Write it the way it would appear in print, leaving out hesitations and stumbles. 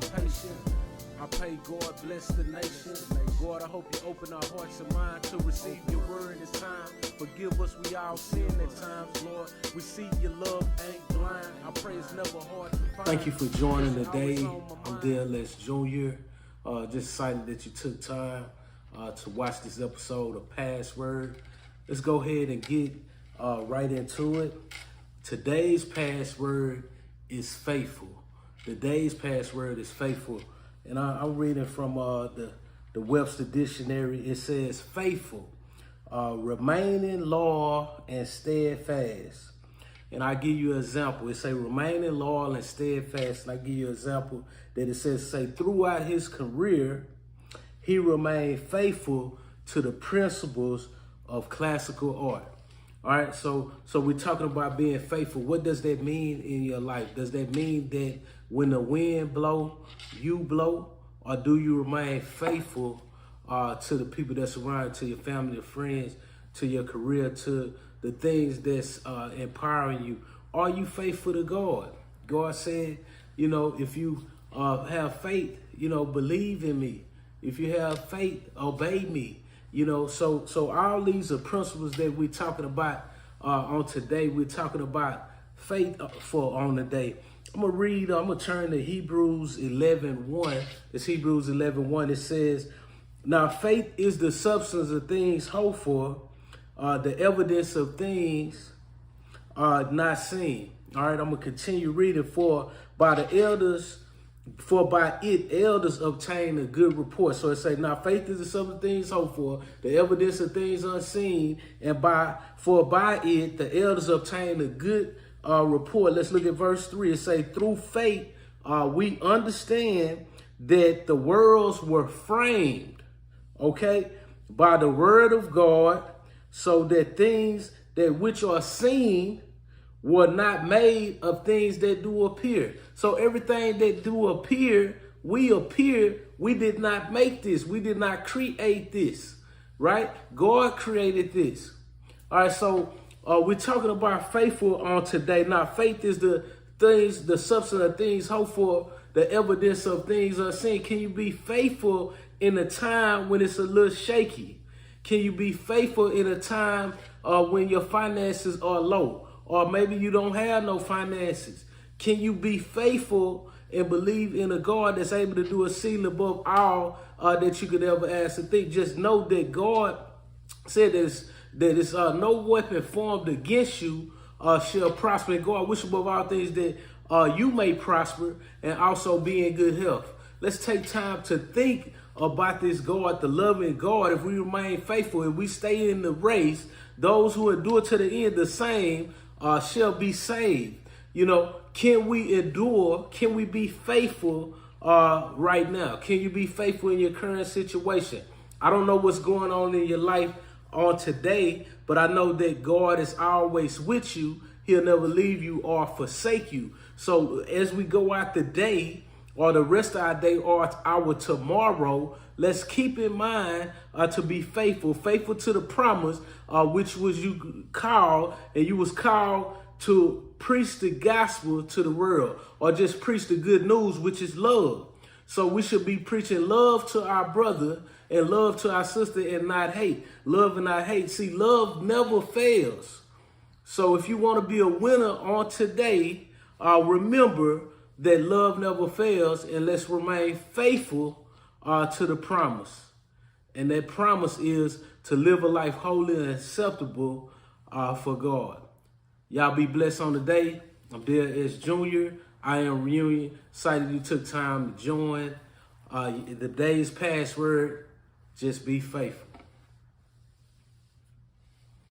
participation. I pray God bless the nation. God, I hope you open our hearts and minds to receive your word in this time. Forgive us, we all sin at times, Lord. We see your love ain't blind. I pray it's never hard to find. Thank you for joining today. I'm DLS Jr. Just excited that you took time to watch this episode of Password. Let's go ahead and get right into it. Today's password is faithful. Today's password is faithful. And I'm reading from the Webster Dictionary. It says faithful, remaining loyal and steadfast. And I give you an example. It say remaining loyal and steadfast. And I give you an example that it says, throughout his career, he remained faithful to the principles of classical art. All right, so we're talking about being faithful. What does that mean in your life? Does that mean that when the wind blow, you blow? Or do you remain faithful to the people that surround, to your family, your friends, to your career, to the things that's empowering you? Are you faithful to God? God said, if you have faith, believe in me. If you have faith, obey me. So all these are principles that we're talking about on today. We're talking about faith on the day. I'm gonna turn to Hebrews 11:1. It's Hebrews 11:1. It says, now faith is the substance of things hoped for, the evidence of things not seen. All right, I'm gonna continue reading. For by it elders obtain a good report. So it says, now faith is the substance of things hoped for, the evidence of things unseen, and by it the elders obtain a good report. Let's look at verse 3. It says, through faith we understand that the worlds were framed, by the word of God, so that things that which are seen were not made of things that do appear. So everything that do appear. We did not make this. We did not create this, right? God created this. All right, so we're talking about faithful on today. Now, faith is the substance of things hoped for, the evidence of things unseen. Can you be faithful in a time when it's a little shaky? Can you be faithful in a time when your finances are low? Or maybe you don't have no finances. Can you be faithful and believe in a God that's able to do exceeding above all that you could ever ask and think? Just know that God said that it's no weapon formed against you shall prosper. And God wish above all things that you may prosper and also be in good health. Let's take time to think about this God, the loving God. If we remain faithful, if we stay in the race, those who endure to the end, the same shall be saved. Can we endure? Can we be faithful right now? Can you be faithful in your current situation? I don't know what's going on in your life on today, but I know that God is always with you. He'll never leave you or forsake you. So as we go out the day or the rest of our day or our tomorrow, let's keep in mind to be faithful to the promise, which was you called, and you was called to preach the gospel to the world, or just preach the good news, which is love. So we should be preaching love to our brother and love to our sister and not hate. Love and not hate. See, love never fails. So if you want to be a winner on today, remember that love never fails, and let's remain faithful to the promise. And that promise is to live a life holy and acceptable for God. Y'all be blessed on the day. I'm DLS Jr. I am Reunion. Excited you took time to join. The day's password, just be faithful.